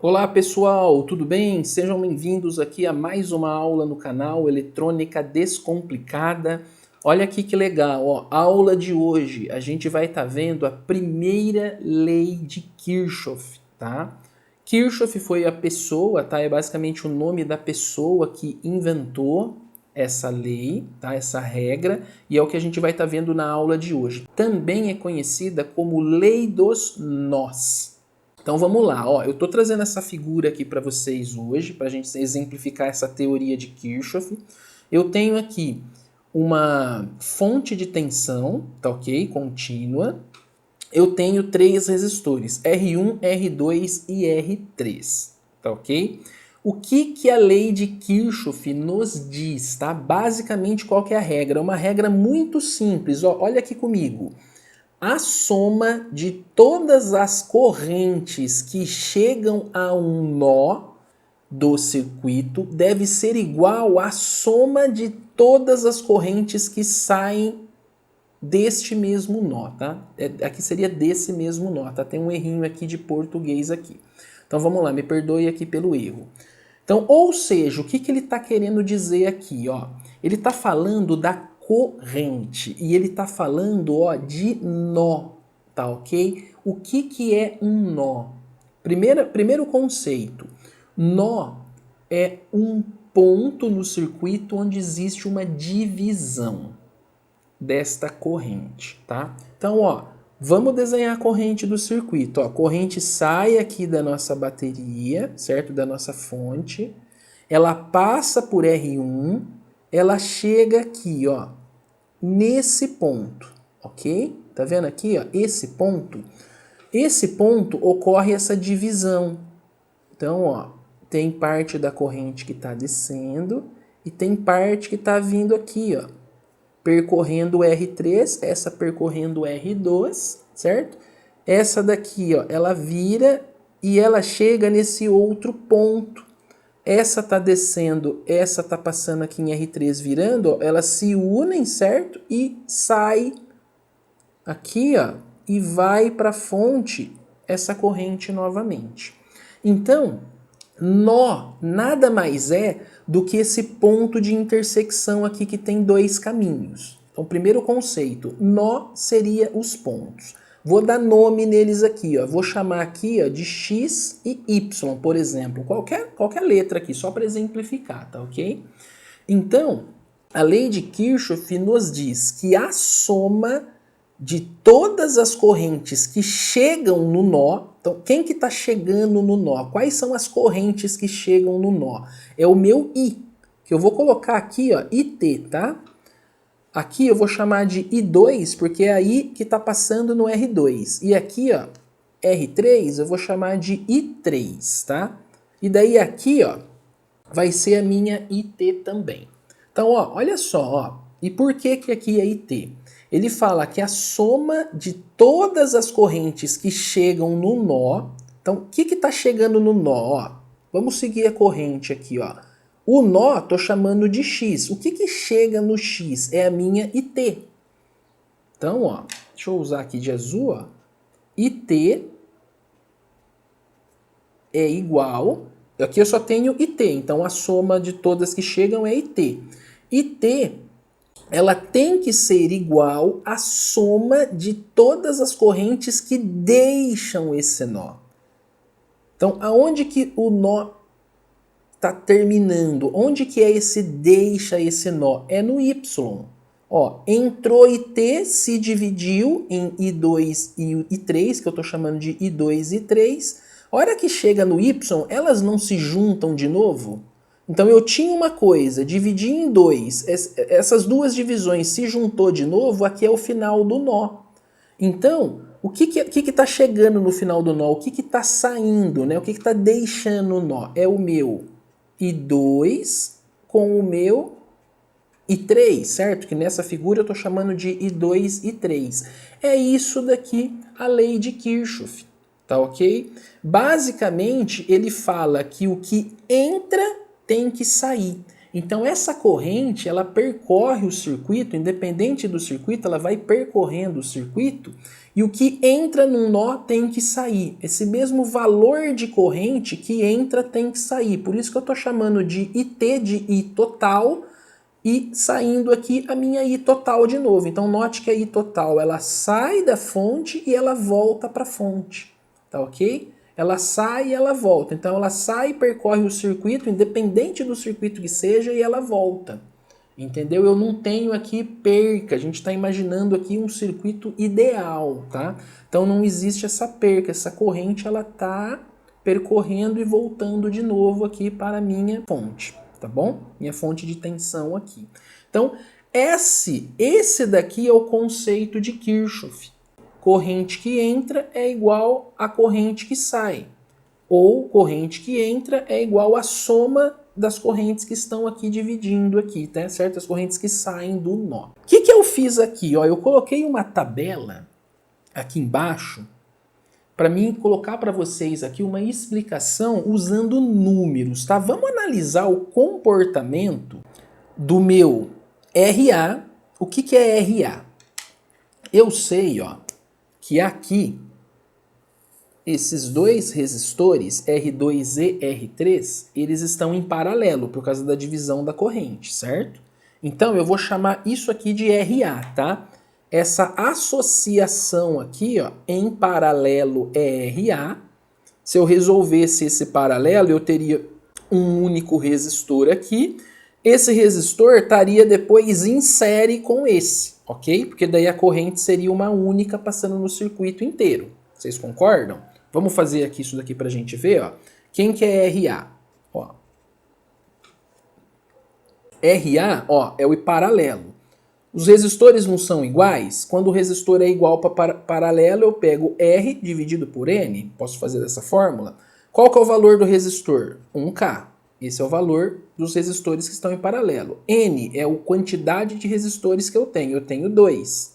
Olá pessoal, tudo bem? Sejam bem-vindos aqui a mais uma aula no canal Eletrônica Descomplicada. Olha aqui que legal, ó, a aula de hoje a gente vai estar vendo a primeira lei de Kirchhoff, tá? Kirchhoff foi a pessoa, tá? É basicamente o nome da pessoa que inventou essa lei, tá? Essa regra, e é o que a gente vai estar vendo na aula de hoje. Também é conhecida como lei dos nós. Então vamos lá, ó, eu estou trazendo essa figura aqui para vocês hoje, para a gente exemplificar essa teoria de Kirchhoff. Eu tenho aqui uma fonte de tensão, tá ok? Contínua. Eu tenho três resistores, R1, R2 e R3, tá ok? O que a lei de Kirchhoff nos diz, tá? Basicamente, qual que é a regra? É uma regra muito simples, ó, olha aqui comigo. A soma de todas as correntes que chegam a um nó do circuito deve ser igual à soma de todas as correntes que saem deste mesmo nó, tá? Aqui seria desse mesmo nó, tá? Tem um errinho aqui de português aqui. Então vamos lá, me perdoe aqui pelo erro. Então, ou seja, o que ele está querendo dizer aqui, ó? Ele está falando da corrente e ele está falando, ó, de nó, tá ok? O que é um nó? Primeiro conceito, nó é um ponto no circuito onde existe uma divisão desta corrente, tá? Então, ó, vamos desenhar a corrente do circuito. Ó, a corrente sai aqui da nossa bateria, certo? Da nossa fonte. Ela passa por R1, ela chega aqui, ó, nesse ponto, ok? Tá vendo aqui, ó, esse ponto? Esse ponto ocorre essa divisão. Então, ó, tem parte da corrente que está descendo e tem parte que está vindo aqui, ó, percorrendo o R3, essa percorrendo o R2, certo? Essa daqui, ó, ela vira e ela chega nesse outro ponto. Essa tá descendo, essa tá passando aqui em R3 virando, ó, elas se unem, certo? E sai aqui, ó, e vai para a fonte essa corrente novamente. Então, nó nada mais é do que esse ponto de intersecção aqui que tem dois caminhos. Então, primeiro conceito, nó seria os pontos. Vou dar nome neles aqui, ó. Vou chamar aqui, ó, de X e Y, por exemplo. Qualquer letra aqui, só para exemplificar, tá ok? Então, a lei de Kirchhoff nos diz que a soma de todas as correntes que chegam no nó, então quem que está chegando no nó? Quais são as correntes que chegam no nó? É o meu I, que eu vou colocar aqui, ó, IT, tá? Aqui eu vou chamar de I2, porque é aí que está passando no R2. E aqui, ó, R3, eu vou chamar de I3, tá? E daí aqui, ó, vai ser a minha IT também. Então, ó, olha só, ó. E por que aqui é IT? Ele fala que a soma de todas as correntes que chegam no nó. Então, o que está chegando no nó? Ó, vamos seguir a corrente aqui, ó. O nó estou chamando de X. O que chega no X? É a minha IT. Então, ó, deixa eu usar aqui de azul, ó. IT é igual. Aqui eu só tenho IT, então a soma de todas que chegam é IT. IT, ela tem que ser igual à soma de todas as correntes que deixam esse nó. Então, aonde que o nó está terminando? Onde que é esse deixa esse nó? É no Y. Ó, entrou IT, se dividiu em I2 e I3, que eu estou chamando de I2 e I3. A hora que chega no Y, elas não se juntam de novo? Então eu tinha uma coisa, dividi em dois, essas duas divisões se juntou de novo, aqui é o final do nó. Então, o que está chegando no final do nó? O que está saindo, né? O que está deixando o nó? É o meu I2 com o meu I3, certo? Que nessa figura eu estou chamando de I2 e I3. É isso daqui, a lei de Kirchhoff, tá ok? Basicamente, ele fala que o que entra tem que sair. Então essa corrente, ela percorre o circuito, independente do circuito, ela vai percorrendo o circuito e o que entra num nó tem que sair. Esse mesmo valor de corrente que entra tem que sair. Por isso que eu estou chamando de IT de I total e saindo aqui a minha I total de novo. Então note que a I total ela sai da fonte e ela volta para a fonte, tá ok? Ela sai e ela volta. Então ela sai e percorre o circuito, independente do circuito que seja, e ela volta. Entendeu? Eu não tenho aqui perca. A gente está imaginando aqui um circuito ideal, tá? Então não existe essa perca. Essa corrente ela está percorrendo e voltando de novo aqui para a minha fonte, tá bom? Minha fonte de tensão aqui. Então esse daqui é o conceito de Kirchhoff. Corrente que entra é igual a corrente que sai. Ou corrente que entra é igual a soma das correntes que estão aqui dividindo aqui, tá? Certo? As correntes que saem do nó. O que eu fiz aqui? Ó, eu coloquei uma tabela aqui embaixo para mim colocar para vocês aqui uma explicação usando números, tá? Vamos analisar o comportamento do meu RA. O que é RA? Eu sei, ó, que aqui, esses dois resistores, R2 e R3, eles estão em paralelo por causa da divisão da corrente, certo? Então eu vou chamar isso aqui de RA, tá? Essa associação aqui, ó, em paralelo é RA. Se eu resolvesse esse paralelo, eu teria um único resistor aqui. Esse resistor estaria depois em série com esse. Ok? Porque daí a corrente seria uma única passando no circuito inteiro. Vocês concordam? Vamos fazer aqui isso daqui para a gente ver. Ó. Quem que é RA? Ó. RA, ó, é o paralelo. Os resistores não são iguais? Quando o resistor é igual para paralelo, eu pego R dividido por N. Posso fazer dessa fórmula? Qual que é o valor do resistor? 1K. Esse é o valor dos resistores que estão em paralelo. N é a quantidade de resistores que eu tenho. Eu tenho 2.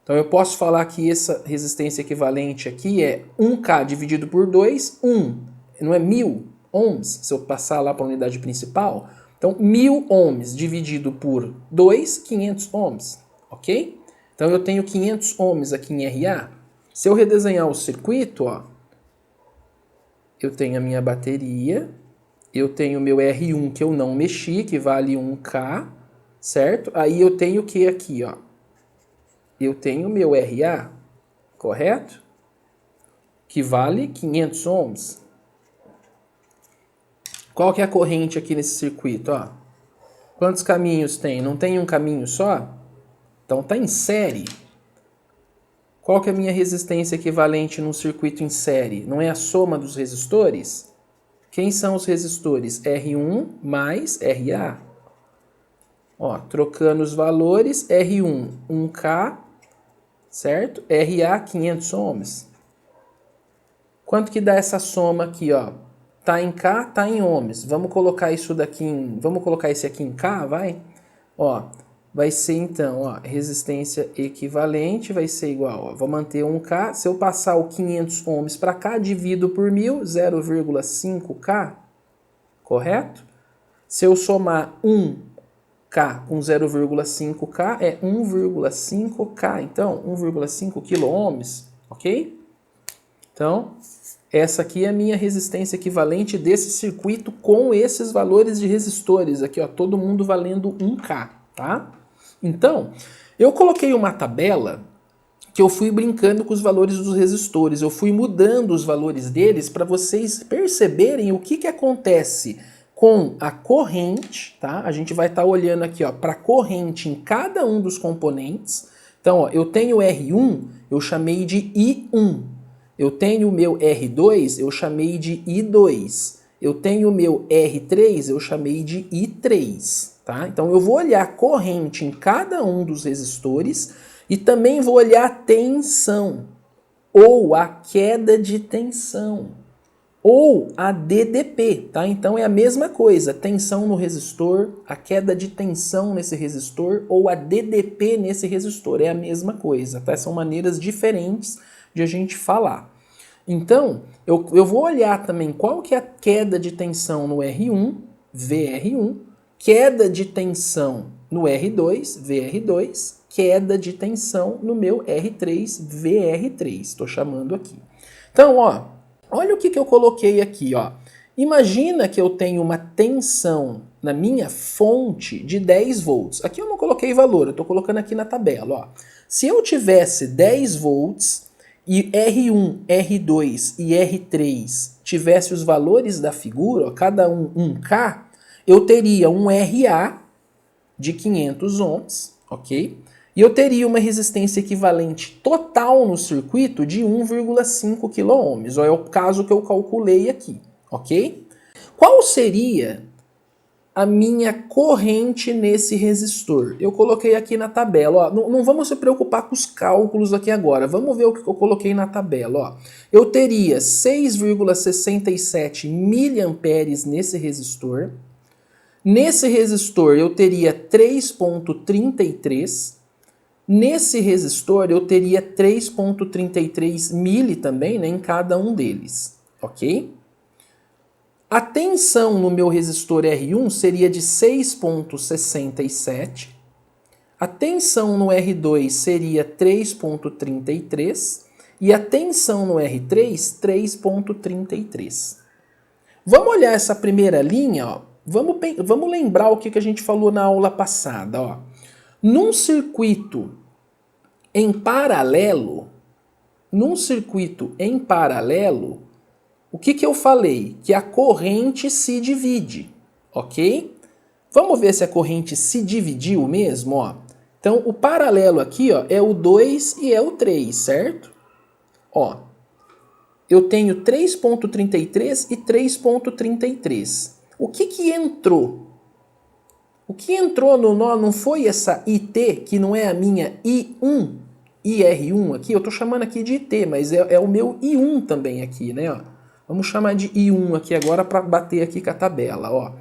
Então eu posso falar que essa resistência equivalente aqui é 1K dividido por 2, 1. Não é 1000 ohms, se eu passar lá para a unidade principal. Então 1000 ohms dividido por 2, 500 ohms. Ok? Então eu tenho 500 ohms aqui em RA. Se eu redesenhar o circuito, ó, eu tenho a minha bateria. Eu tenho o meu R1 que eu não mexi, que vale 1K, certo? Aí eu tenho o que aqui, ó? Eu tenho o meu RA, correto? Que vale 500 ohms. Qual que é a corrente aqui nesse circuito, ó? Quantos caminhos tem? Não tem um caminho só? Então tá em série. Qual que é a minha resistência equivalente num circuito em série? Não é a soma dos resistores? Quem são os resistores? R1 mais RA. Ó, trocando os valores, R1, 1K, certo? RA, 500 ohms. Quanto que dá essa soma aqui, ó? Tá em K, tá em ohms. Vamos colocar isso daqui em... Vamos colocar esse aqui em K, vai? Ó, vai ser então, ó, resistência equivalente vai ser igual, ó, vou manter 1K, se eu passar o 500 ohms para cá, divido por 1000, 0,5K, correto? Se eu somar 1K com 0,5K, é 1,5K, então 1,5 kΩ, ok? Então, essa aqui é a minha resistência equivalente desse circuito com esses valores de resistores aqui, ó, todo mundo valendo 1K, tá? Então, eu coloquei uma tabela que eu fui brincando com os valores dos resistores, eu fui mudando os valores deles para vocês perceberem o que acontece com a corrente, tá? A gente vai estar olhando aqui, ó, para a corrente em cada um dos componentes. Então, ó, eu tenho R1, eu chamei de I1. Eu tenho o meu R2, eu chamei de I2. Eu tenho o meu R3, eu chamei de I3. Tá? Então eu vou olhar a corrente em cada um dos resistores e também vou olhar a tensão, ou a queda de tensão, ou a DDP. Tá? Então é a mesma coisa, tensão no resistor, a queda de tensão nesse resistor, ou a DDP nesse resistor, é a mesma coisa. Tá? São maneiras diferentes de a gente falar. Então, eu vou olhar também qual que é a queda de tensão no R1, VR1, queda de tensão no R2, VR2, queda de tensão no meu R3, VR3. Estou chamando aqui. Então, ó, olha o que eu coloquei aqui, ó. Imagina que eu tenho uma tensão na minha fonte de 10 volts. Aqui eu não coloquei valor, eu estou colocando aqui na tabela, ó. Se eu tivesse 10 volts e R1, R2 e R3 tivesse os valores da figura, ó, cada um 1K, eu teria um RA de 500 ohms, ok? E eu teria uma resistência equivalente total no circuito de 1,5 kΩ. É o caso que eu calculei aqui, ok? Qual seria a minha corrente nesse resistor? Eu coloquei aqui na tabela. Ó, não vamos se preocupar com os cálculos aqui agora. Vamos ver o que eu coloquei na tabela. Ó. Eu teria 6,67 miliamperes nesse resistor. Nesse resistor eu teria 3,33. Nesse resistor eu teria 3,33 mili também, né, em cada um deles, ok? A tensão no meu resistor R1 seria de 6,67. A tensão no R2 seria 3,33. E a tensão no R3, 3,33. Vamos olhar essa primeira linha, ó. Vamos lembrar o que a gente falou na aula passada, ó. Num circuito em paralelo, o que eu falei? Que a corrente se divide, ok? Vamos ver se a corrente se dividiu mesmo, ó. Então, o paralelo aqui, ó, é o 2 e é o 3, certo? Ó, eu tenho 3,33 e 3,33. O que entrou? O que entrou no nó não foi essa IT, que não é a minha I1, IR1 aqui, eu estou chamando aqui de IT, mas é o meu I1 também aqui, né? Ó. Vamos chamar de I1 aqui agora para bater aqui com a tabela, ó.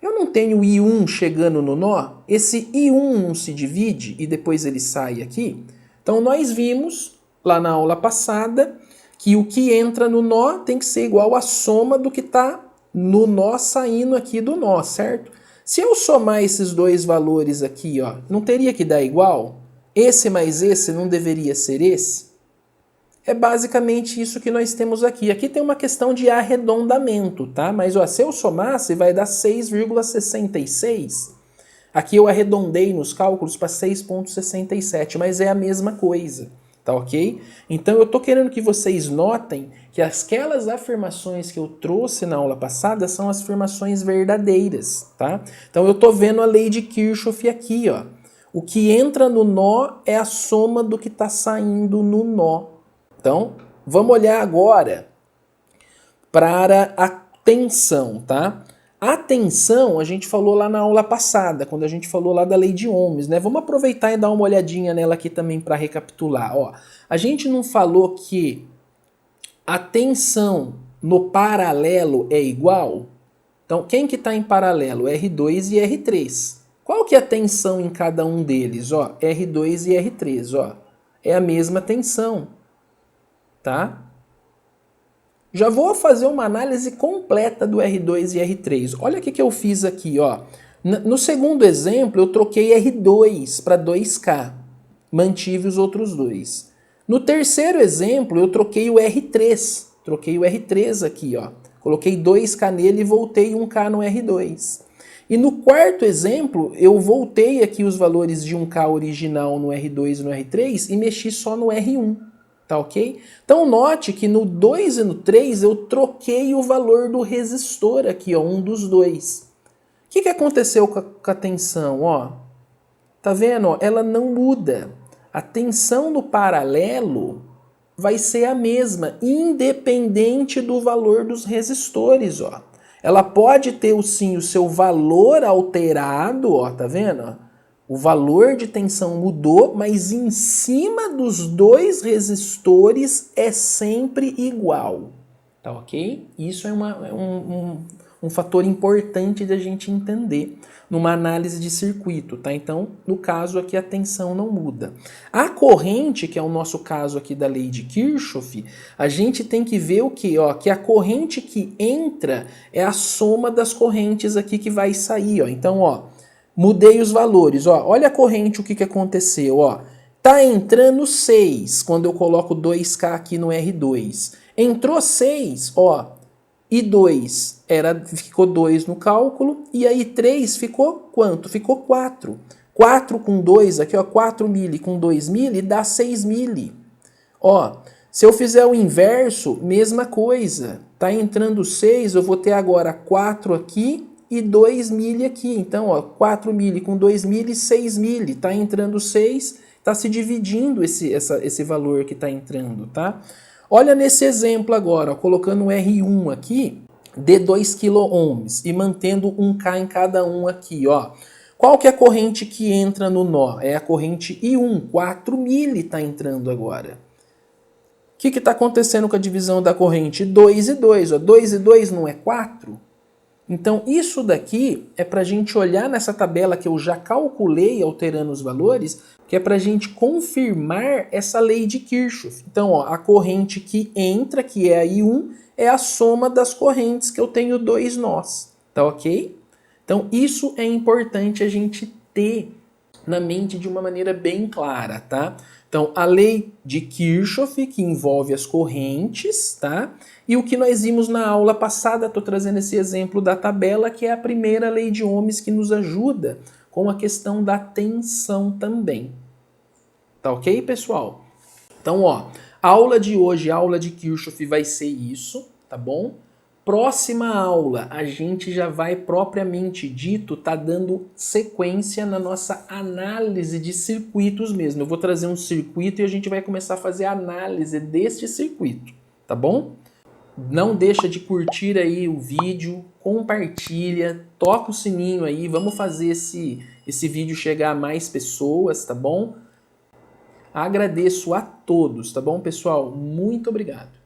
Eu não tenho I1 chegando no nó, esse I1 não se divide e depois ele sai aqui. Então nós vimos lá na aula passada que o que entra no nó tem que ser igual à soma do que está no nó saindo aqui do nó, certo? Se eu somar esses dois valores aqui, ó, não teria que dar igual? Esse mais esse não deveria ser esse? É basicamente isso que nós temos aqui. Aqui tem uma questão de arredondamento, tá? Mas ó, se eu somasse, vai dar 6,66. Aqui eu arredondei nos cálculos para 6,67, mas é a mesma coisa, tá ok? Então eu tô querendo que vocês notem que aquelas afirmações que eu trouxe na aula passada são as afirmações verdadeiras, tá? Então eu tô vendo a lei de Kirchhoff aqui, ó. O que entra no nó é a soma do que está saindo no nó. Então, vamos olhar agora para a tensão, tá? A tensão a gente falou lá na aula passada, quando a gente falou lá da lei de Ohms, né? Vamos aproveitar e dar uma olhadinha nela aqui também para recapitular. Ó, a gente não falou que a tensão no paralelo é igual? Então, quem que está em paralelo? R2 e R3. Qual que é a tensão em cada um deles? Ó, R2 e R3, ó. É a mesma tensão, tá? Já vou fazer uma análise completa do R2 e R3. Olha o que eu fiz aqui, ó. No segundo exemplo, eu troquei R2 para 2K. Mantive os outros dois. No terceiro exemplo, eu troquei o R3. Troquei o R3 aqui, ó. Coloquei 2K nele e voltei 1K no R2. E no quarto exemplo, eu voltei aqui os valores de 1K original no R2 e no R3 e mexi só no R1. Tá ok? Então note que no 2 e no 3 eu troquei o valor do resistor aqui, ó, um dos dois. O que aconteceu com a tensão? Ó? Tá vendo? Ó? Ela não muda. A tensão no paralelo vai ser a mesma, independente do valor dos resistores. Ó. Ela pode ter sim o seu valor alterado, ó, tá vendo? Ó? O valor de tensão mudou, mas em cima dos dois resistores é sempre igual. Tá ok? Isso é um fator importante da gente entender numa análise de circuito, tá? Então, no caso aqui, a tensão não muda. A corrente, que é o nosso caso aqui da lei de Kirchhoff, a gente tem que ver o quê? Ó, que a corrente que entra é a soma das correntes aqui que vai sair, ó. Então, ó, mudei os valores, ó. Olha a corrente, o que que aconteceu, ó. Tá entrando 6 quando eu coloco 2K aqui no R2. Entrou 6, ó, e 2 ficou 2 no cálculo, e aí 3 ficou quanto? Ficou 4. 4 com 2 aqui, ó, 4 mili com 2 mili dá 6 mili. Ó, se eu fizer o inverso, mesma coisa. Tá entrando 6, eu vou ter agora 4 aqui e 2 mili aqui. Então, ó, 4 mili com 2 mili, 6 mili. Tá entrando 6, tá se dividindo esse valor que tá entrando, tá? Olha nesse exemplo agora, ó, colocando um R1 aqui de 2 kΩ e mantendo 1K em cada um aqui, ó. Qual que é a corrente que entra no nó? É a corrente I1, 4 mili está entrando agora. O que está acontecendo com a divisão da corrente? 2 e 2, ó. 2 e 2 não é 4? Então isso daqui é para a gente olhar nessa tabela que eu já calculei alterando os valores, que é para a gente confirmar essa lei de Kirchhoff. Então, ó, a corrente que entra, que é a I1, é a soma das correntes que eu tenho 2 nós, tá ok? Então isso é importante a gente ter na mente de uma maneira bem clara, tá? Então, a lei de Kirchhoff, que envolve as correntes, tá? E o que nós vimos na aula passada, estou trazendo esse exemplo da tabela, que é a primeira lei de Ohms que nos ajuda com a questão da tensão também. Tá ok, pessoal? Então, ó, a aula de hoje, a aula de Kirchhoff vai ser isso, tá bom? Próxima aula, a gente já vai propriamente dito, tá dando sequência na nossa análise de circuitos mesmo. Eu vou trazer um circuito e a gente vai começar a fazer a análise deste circuito, tá bom? Não deixa de curtir aí o vídeo, compartilha, toca o sininho aí, vamos fazer esse vídeo chegar a mais pessoas, tá bom? Agradeço a todos, tá bom, pessoal? Muito obrigado.